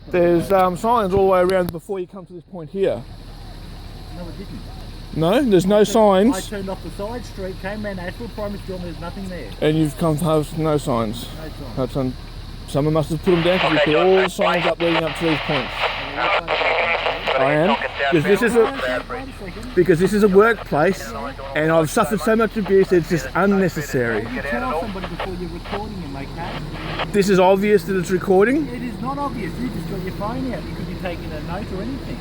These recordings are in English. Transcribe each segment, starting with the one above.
There's signs all the way around before you come to this point here. No, it didn't. No? There's no signs. I turned off the side street, came around Asheville Primary School, and there's nothing there. And you've come past no signs. No signs. Someone must have put them down because you put all the signs up leading up to these points. I am. Because this is a workplace and I've suffered so much abuse it's just unnecessary. You tell somebody before you're recording him, okay? This is obvious that it's recording? It is not obvious. You just got your phone out. You could be taking a note or anything.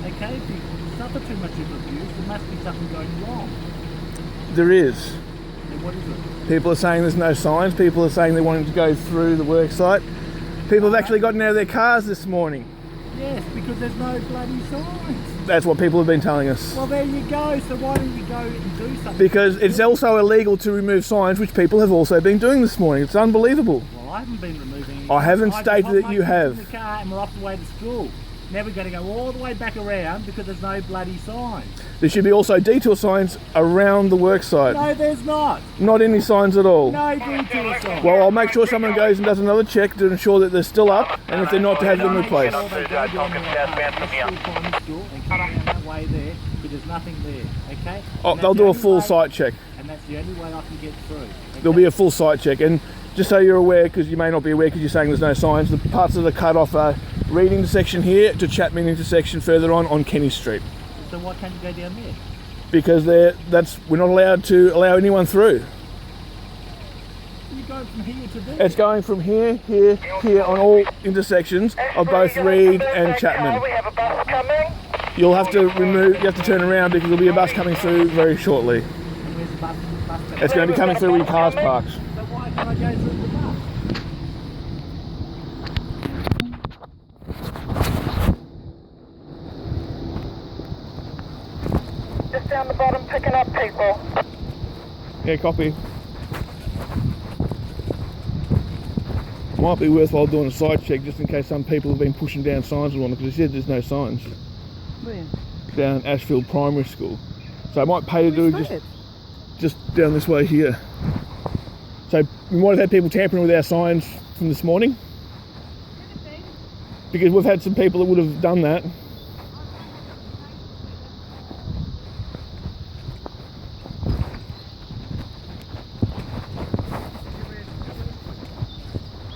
Okay, if you suffer too much of abuse, there must be something going wrong. There is. Then what is it? People are saying there's no signs. People are saying they're wanting to go through the work site. People have actually gotten out of their cars this morning. Yes, because there's no bloody signs. That's what people have been telling us. Well, there you go. So why don't you go and do something? Because it's also illegal to remove signs, which people have also been doing this morning. It's unbelievable. Well, I haven't been removing any. I haven't stated that you have. In the car and we're off the way to school. Now we're going to go all the way back around because there's no bloody signs. There should be also detour signs around the work site. No, there's not. Not any signs at all. No detour signs. Well, I'll make sure someone goes and does another check to ensure that they're still up, and if they're not, to have them replaced. And cut up that way there, but there's nothing there, okay? Oh, they'll do a full site check. And that's the only way I can get through. Okay? There'll be a full site check, and just so you're aware, because you may not be aware because you're saying there's no signs, the parts that are cut off are Reed intersection here to Chapman intersection further on Kenny Street. So why can't you go down there? Because we're not allowed to allow anyone through. You're going from here to there? It's going from here on all intersections of both Reed and Chapman. We have a bus coming. You have to turn around because there'll be a bus coming through very shortly. And where's the bus coming? It's going to be coming through where your car's parked. So why can't I go through the bus? Just down the bottom picking up people. Yeah, copy. Might be worthwhile doing a side check just in case some people have been pushing down signs or whatnot, because they said there's no signs. Where? Down Ashfield Primary School. So it might pay to do just down this way here. So we might have had people tampering with our signs from this morning. Because we've had some people that would have done that.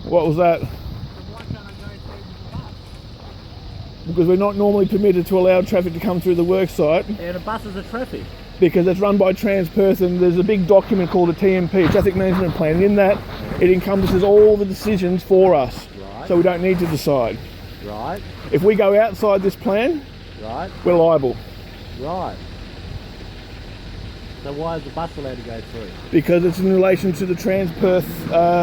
What was that? Because we're not normally permitted to allow traffic to come through the work site. And the buses are traffic. Because it's run by Transperth and there's a big document called a TMP, Traffic Management Plan. And in that, it encompasses all the decisions for us. Right. So we don't need to decide. Right. If we go outside this plan, Right. we're liable. Right. So why is the bus allowed to go through? Because it's in relation to the Transperth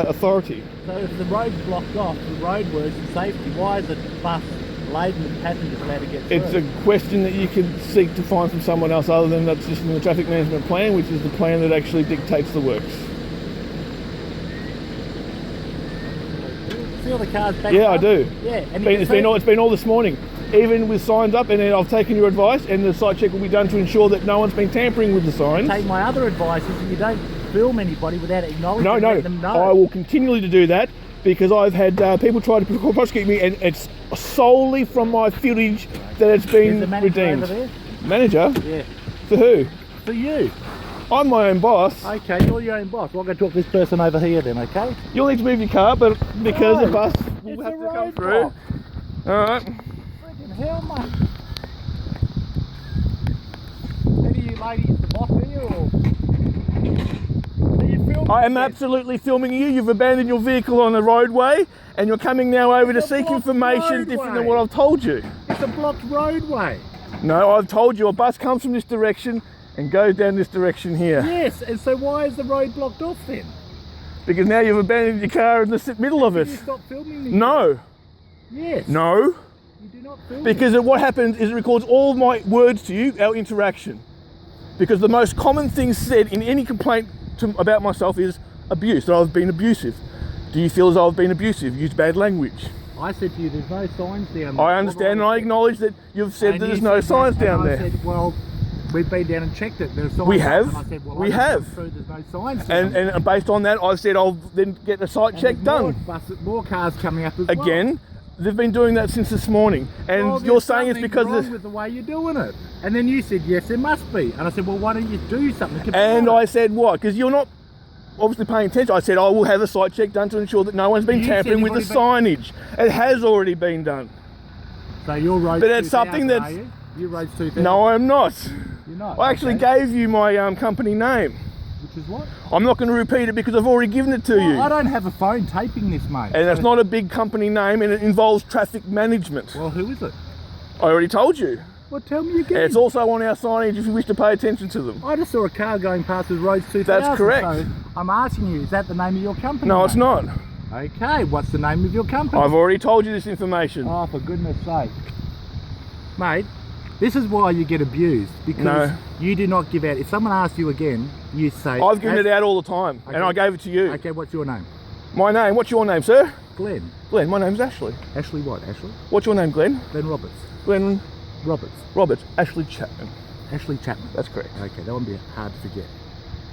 authority. So if the road's blocked off for roadworks and safety, why is the bus laden with passengers allowed to get through? It's a question that you can seek to find from someone else other than that's just in the Traffic Management Plan, which is the plan that actually dictates the works. See all the cars back Yeah, up? I do. Yeah. And It's been all this morning, even with signs up, and then I've taken your advice and the site check will be done to ensure that no one's been tampering with the signs. Take my other advice is that you don't film anybody without acknowledging them know. I will continue to do that because I've had people try to prosecute me and it's solely from my footage that it's been Is the manager redeemed. over there? Manager? Yeah. For who? For you. I'm my own boss. Okay, you're your own boss. Well, I'm going to talk to this person over here then, okay? You'll need to move your car, but because No, the bus will it's have a to come roadblock. through. Alright. Freaking hell, mate. Are you ladies the boss here, or are you filming? I am this? absolutely filming you. You've abandoned your vehicle on the roadway and you're coming now over to It's a seek blocked information different than roadway. what I've told you. It's a blocked roadway. No, I've told you a bus comes from this direction and goes down this direction here. Yes, and so why is the road blocked off then? Because now you've abandoned your car in the middle of Can it. you stop filming me? No, Yes. no. You do not film me. Because what happens is it records all of my words to you, our interaction. Because the most common thing said in any complaint about myself is abuse, that I've been abusive. Do you feel as though I've been abusive, used bad language? I said to you, there's no signs down there. I understand and I acknowledge that you've said that there's no signs down there. I said, well, we've been down and checked it. There's signs. We have. And I said, well, We I just have. looked through, there's no signs. down. And based on that, I said I'll then get the site check And done. More cars coming up as well. Again, they've been doing that since this morning. And Well, you're there's saying it's something because wrong this. with the way you're doing it. And then you said, yes, there must be. And I said, well, why don't you do something? And I said, what? Because you're not obviously paying attention. I said, I will have a site check done to ensure that no one's been You said tampering you've with the already signage. It has already been done. So you're road But 2000, it's something that's- are you? You're road 2000. No, I'm not. You're not. I actually okay. gave you my company name. Which is what? I'm not going to repeat it because I've already given it to you. I don't have a phone taping this, mate. And it's not a big company name, and it involves traffic management. Well, who is it? I already told you. Well, tell me again. It's also on our signage if you wish to pay attention to them. I just saw a car going past with roads 2000. That's correct. So I'm asking you, is that the name of your company? No, mate? it's not. Okay, what's the name of your company? I've already told you this information. Oh, for goodness sake. Mate, this is why you get abused. Because No. you do not give out. If someone asks you again, you say... I've given it out all the time, and Okay. I gave it to you. Okay, what's your name? My name, what's your name, sir? Glenn. Glenn, my name's Ashley. Ashley what? Ashley? What's your name, Glenn? Glenn Roberts. Glenn Roberts. Roberts. Ashley Chapman. Ashley Chapman. That's correct. Okay, that won't be hard to forget.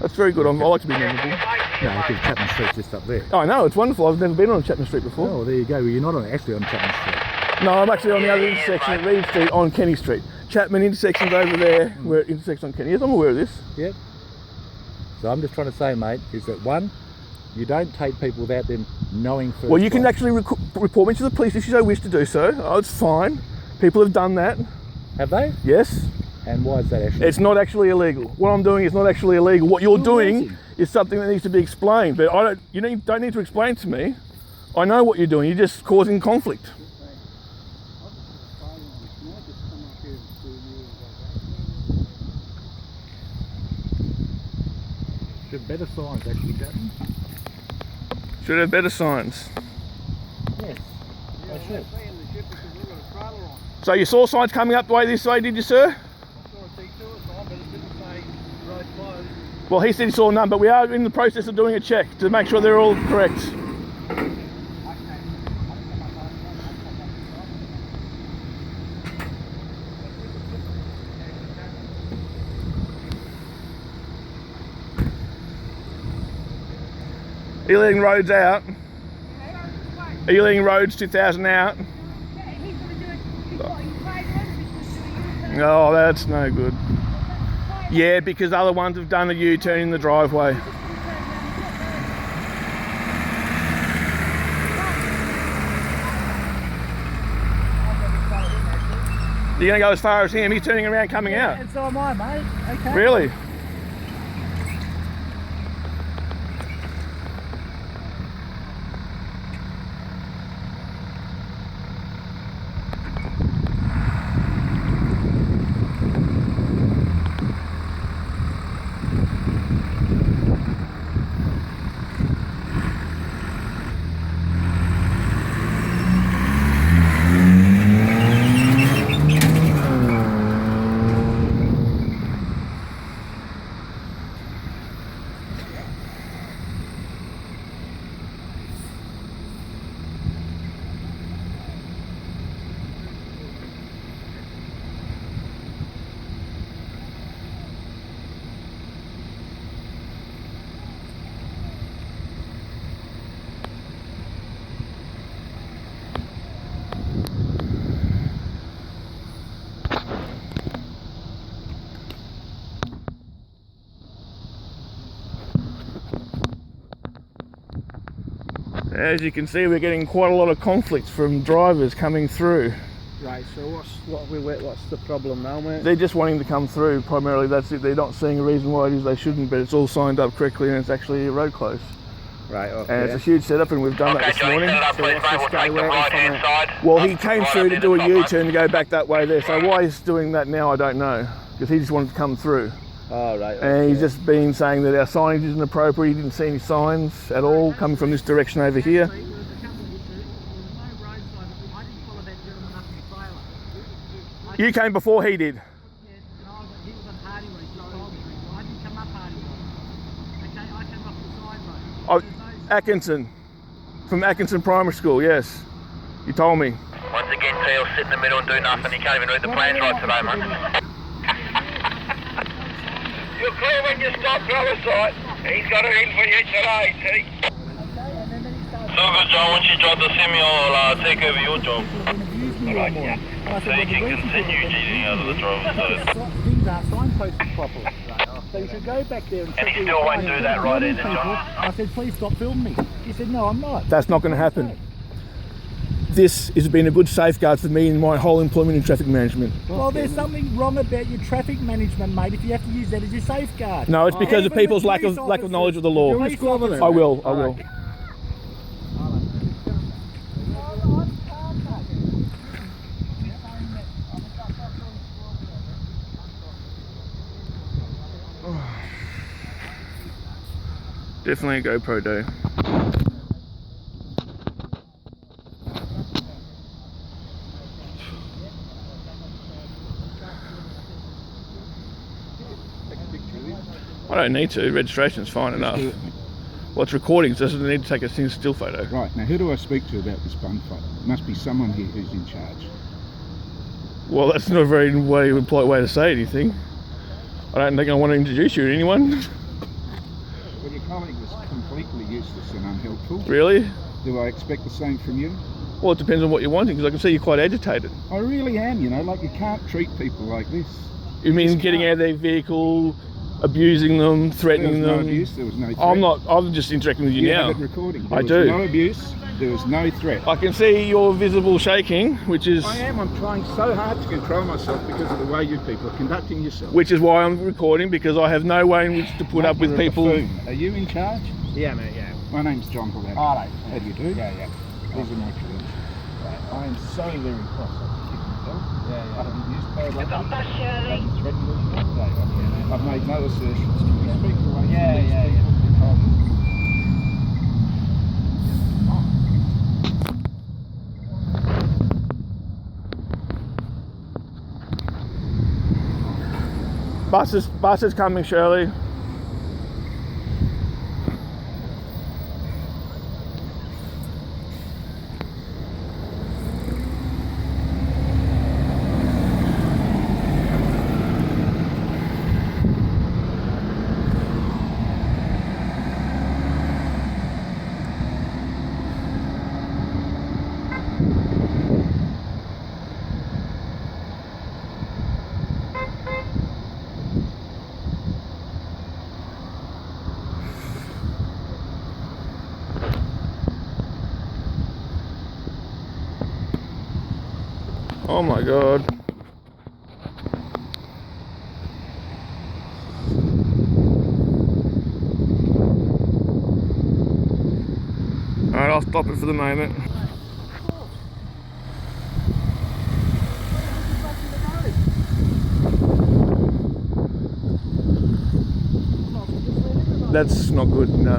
That's very good. I like to be memorable. No, because Chapman Street's just up there. Oh, I know, it's wonderful. I've never been on Chapman Street before. Oh, well, there you go. Well, you're not actually on Chapman Street. No, I'm actually on the other intersection at Reed Street on Kenny Street. Chapman intersection's over there, where it intersects on Kenny. Yes, I'm aware of this. Yep. So I'm just trying to say, mate, is that one, you don't take people without them knowing first. Well, you can place. actually report me to the police if you so wish to do so. Oh, it's fine. People have done that. Have they? Yes. And why is that actually? It's not actually illegal. What I'm doing is not actually illegal. What you're Who doing is it? is something that needs to be explained. But I don't. You don't need to explain to me. I know what you're doing. You're just causing conflict. Should better signs actually, Chapman? Should have better signs. Yes. They should. So you saw signs coming up the way this way, did you, sir? Well, he said he saw none, but we are in the process of doing a check to make sure they're all correct. Are you letting roads out? Are you letting roads 2000 out? Oh, that's no good. Yeah, because other ones have done a U-turn in the driveway. You're going to go as far as him? He's turning around coming out. And so am I, mate. Okay. Really? As you can see, we're getting quite a lot of conflict from drivers coming through. Right, so what's the problem now, mate? They're just wanting to come through, primarily. That's it. They're not seeing a reason why it is they shouldn't, but it's all signed up correctly and it's actually a road close. Right, okay. And it's a huge setup, and we've done that this morning. So what's this guy waiting for me? Well, he came through to do a U-turn to go back that way there. So why he's doing that now, I don't know, because he just wanted to come through. Oh, right, And he's just been saying that our signage isn't appropriate. He didn't see any signs at all coming from this direction over here. You came before he did. Oh, Atkinson, from Atkinson Primary School, yes. You told me. Once again, Teal sit in the middle and do nothing. You can't even read the plans right today, mate. You're clear when you stop, Riverside. He's got it in for you today, T. So good, John. Once you drop the semi, I'll take over your job. Right, yeah. So you can continue cheating out of the driver's side. Things aren't signposted properly. So you should go back there and And he still won't do that right either, John. I said, please stop filming me. He said, no, I'm not. That's not going to happen. This has been a good safeguard for me in my whole employment in traffic management. Well, there's something wrong about your traffic management, mate, if you have to use that as your safeguard. No, it's because of Even people's the lack of police knowledge of the law. police officers- I will. Definitely a GoPro day. I don't need to. Registration's fine enough. Well, it's recording, so it doesn't need to take a still photo. Right, now who do I speak to about this bonfire? Must be someone here who's in charge. Well, that's not a very polite way to say anything. I don't think I want to introduce you to anyone. Well, your colleague was completely useless and unhelpful. Really? Do I expect the same from you? Well, it depends on what you're wanting, because I can see you're quite agitated. I really am, you know, like you can't treat people like this. You mean getting out of their vehicle, abusing them, threatening There was them? no abuse, there was no threat. I'm just interacting with you You now. have it recording. I There was do. no abuse, there was no threat. I can see your visible shaking, which is I'm trying so hard to control myself because of the way you people are conducting yourself. why I'm recording, because I have no way in which to put Mate, up with you're a people. buffoon. Are you in charge? Yeah, mate, yeah. My name's John Hall. Alright. How do you do? Yeah, yeah. These are my credentials. I am so very cross. Yeah, I haven't used bad language. That's Shirley. Haven't threatened anyone. I've made no assertions. Can you speak away from Yeah, these yeah, people? Bus is coming, Shirley. Oh my God. Alright, I'll stop it for the moment. That's not good, no.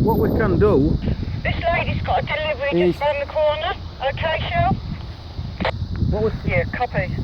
What we can do This lady's got a delivery just round the corner. Okay, Shell? What we Yeah, copy.